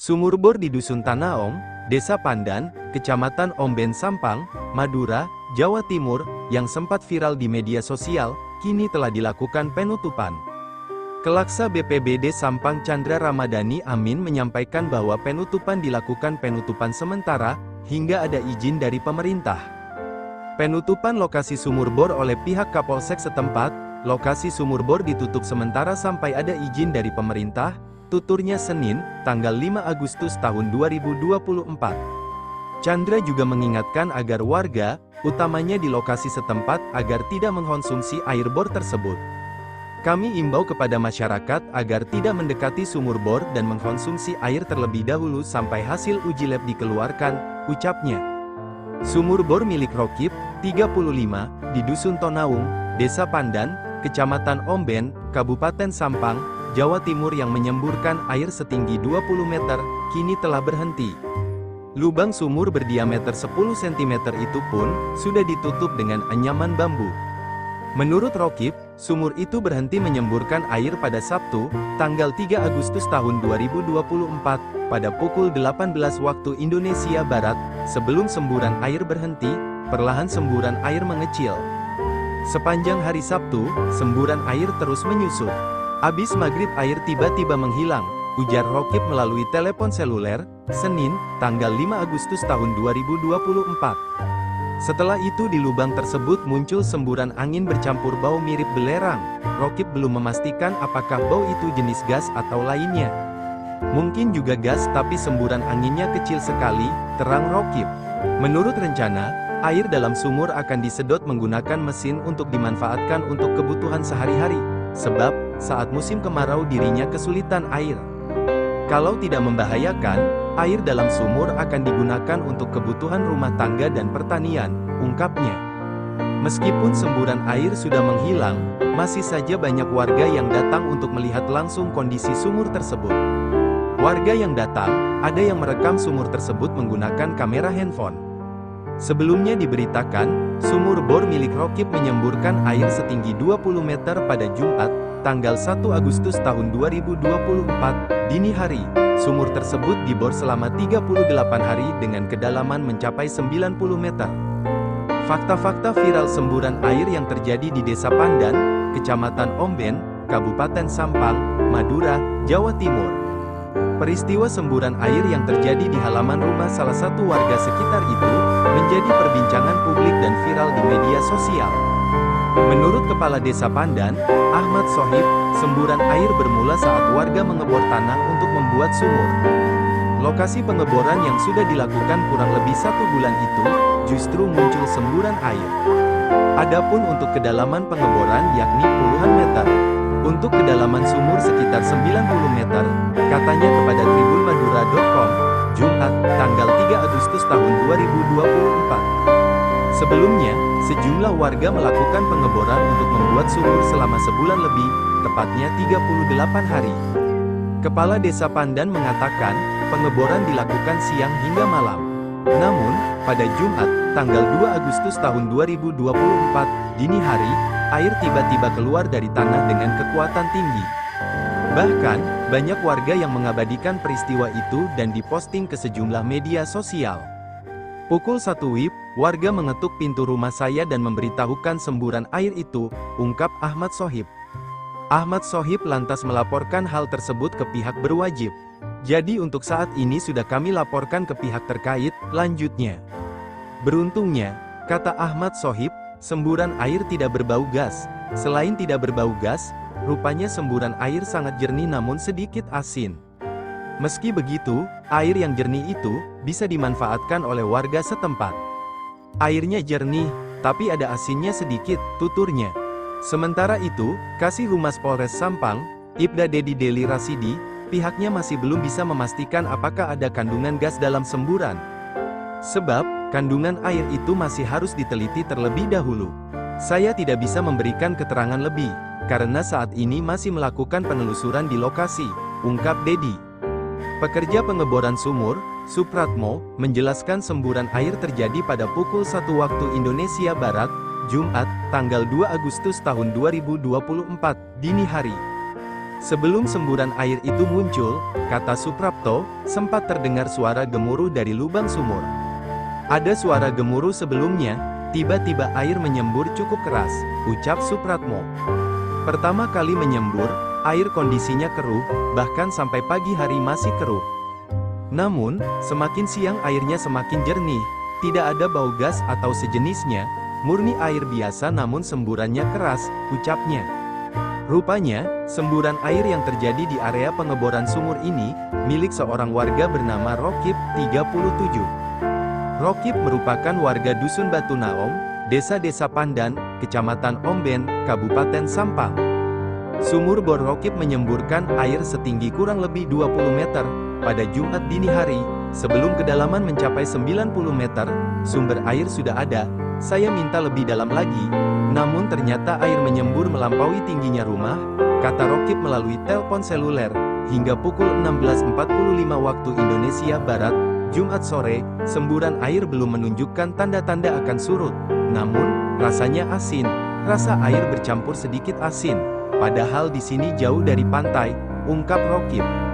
Sumur bor di Dusun Tanaom, Desa Pandan, Kecamatan Omben Sampang, Madura, Jawa Timur, yang sempat viral di media sosial, kini telah dilakukan penutupan. Kelaksa BPBD Sampang Chandra Ramadhani Amin menyampaikan bahwa penutupan dilakukan penutupan sementara, hingga ada izin dari pemerintah. Penutupan lokasi sumur bor oleh pihak Kapolsek setempat, lokasi sumur bor ditutup sementara sampai ada izin dari pemerintah, tuturnya Senin, tanggal 5 Agustus tahun 2024. Chandra juga mengingatkan agar warga, utamanya di lokasi setempat, agar tidak mengkonsumsi air bor tersebut. Kami imbau kepada masyarakat agar tidak mendekati sumur bor dan mengkonsumsi air terlebih dahulu sampai hasil uji lab dikeluarkan, ucapnya. Sumur bor milik Rokib, 35, di Dusun Tonaung, Desa Pandan, Kecamatan Omben, Kabupaten Sampang, Jawa Timur yang menyemburkan air setinggi 20 meter, kini telah berhenti. Lubang sumur berdiameter 10 cm itu pun, sudah ditutup dengan anyaman bambu. Menurut Rokib, sumur itu berhenti menyemburkan air pada Sabtu, tanggal 3 Agustus tahun 2024, pada pukul 18 waktu Indonesia Barat. Sebelum semburan air berhenti, perlahan semburan air mengecil. Sepanjang hari Sabtu, semburan air terus menyusut. Abis maghrib air tiba-tiba menghilang, ujar Rokib melalui telepon seluler, Senin, tanggal 5 Agustus tahun 2024. Setelah itu di lubang tersebut muncul semburan angin bercampur bau mirip belerang. Rokib belum memastikan apakah bau itu jenis gas atau lainnya. Mungkin juga gas tapi semburan anginnya kecil sekali, terang Rokib. Menurut rencana, air dalam sumur akan disedot menggunakan mesin untuk dimanfaatkan untuk kebutuhan sehari-hari. Sebab, saat musim kemarau dirinya kesulitan air. Kalau tidak membahayakan, air dalam sumur akan digunakan untuk kebutuhan rumah tangga dan pertanian, ungkapnya. Meskipun semburan air sudah menghilang, masih saja banyak warga yang datang untuk melihat langsung kondisi sumur tersebut. Warga yang datang, ada yang merekam sumur tersebut menggunakan kamera handphone. Sebelumnya diberitakan, sumur bor milik Rokib menyemburkan air setinggi 20 meter pada Jumat, tanggal 1 Agustus tahun 2024, dini hari. Sumur tersebut dibor selama 38 hari dengan kedalaman mencapai 90 meter. Fakta-fakta viral semburan air yang terjadi di Desa Pandan, Kecamatan Omben, Kabupaten Sampang, Madura, Jawa Timur. Peristiwa semburan air yang terjadi di halaman rumah salah satu warga sekitar itu, menjadi perbincangan publik dan viral di media sosial. Menurut Kepala Desa Pandan, Ahmad Sohib, semburan air bermula saat warga mengebor tanah untuk membuat sumur. Lokasi pengeboran yang sudah dilakukan kurang lebih 1 bulan itu, justru muncul semburan air. Adapun untuk kedalaman pengeboran yakni puluhan meter. Untuk kedalaman sumur sekitar 90 meter, katanya kepada tribunmadura.com, Jumat, tanggal 3 Agustus tahun 2024. Sebelumnya, sejumlah warga melakukan pengeboran untuk membuat sumur selama sebulan lebih, tepatnya 38 hari. Kepala Desa Pandan mengatakan, pengeboran dilakukan siang hingga malam. Namun, pada Jumat, tanggal 2 Agustus tahun 2024, dini hari, air tiba-tiba keluar dari tanah dengan kekuatan tinggi. Bahkan, banyak warga yang mengabadikan peristiwa itu dan diposting ke sejumlah media sosial. Pukul 1 WIB, warga mengetuk pintu rumah saya dan memberitahukan semburan air itu, ungkap Ahmad Sohib. Ahmad Sohib lantas melaporkan hal tersebut ke pihak berwajib. Jadi untuk saat ini sudah kami laporkan ke pihak terkait, lanjutnya. Beruntungnya, kata Ahmad Sohib, semburan air tidak berbau gas. Selain tidak berbau gas, rupanya semburan air sangat jernih namun sedikit asin. Meski begitu, air yang jernih itu bisa dimanfaatkan oleh warga setempat. Airnya jernih, tapi ada asinnya sedikit, tuturnya. Sementara itu, Kasih Humas Polres Sampang, Ibda Dedi Deli Rasidi, pihaknya masih belum bisa memastikan apakah ada kandungan gas dalam semburan. Sebab, kandungan air itu masih harus diteliti terlebih dahulu. Saya tidak bisa memberikan keterangan lebih, karena saat ini masih melakukan penelusuran di lokasi, ungkap Dedi. Pekerja pengeboran sumur, Supratmo, menjelaskan semburan air terjadi pada pukul 1 waktu Indonesia Barat, Jumat, tanggal 2 Agustus tahun 2024, dini hari. Sebelum semburan air itu muncul, kata Suprapto, sempat terdengar suara gemuruh dari lubang sumur. Ada suara gemuruh sebelumnya, tiba-tiba air menyembur cukup keras, ucap Supratmo. Pertama kali menyembur, air kondisinya keruh, bahkan sampai pagi hari masih keruh. Namun, semakin siang airnya semakin jernih, tidak ada bau gas atau sejenisnya, murni air biasa namun semburannya keras, ucapnya. Rupanya, semburan air yang terjadi di area pengeboran sumur ini, milik seorang warga bernama Rokib, 37. Rokib merupakan warga Dusun Batu Naom, Desa-Desa Pandan, Kecamatan Omben, Kabupaten Sampang. Sumur bor Rokib menyemburkan air setinggi kurang lebih 20 meter, pada Jumat dini hari, sebelum kedalaman mencapai 90 meter, sumber air sudah ada, saya minta lebih dalam lagi, namun ternyata air menyembur melampaui tingginya rumah, kata Rokib melalui telepon seluler, hingga pukul 16.45 waktu Indonesia Barat, Jumat sore, semburan air belum menunjukkan tanda-tanda akan surut, namun, rasanya asin, rasa air bercampur sedikit asin, padahal di sini jauh dari pantai, ungkap Rokib.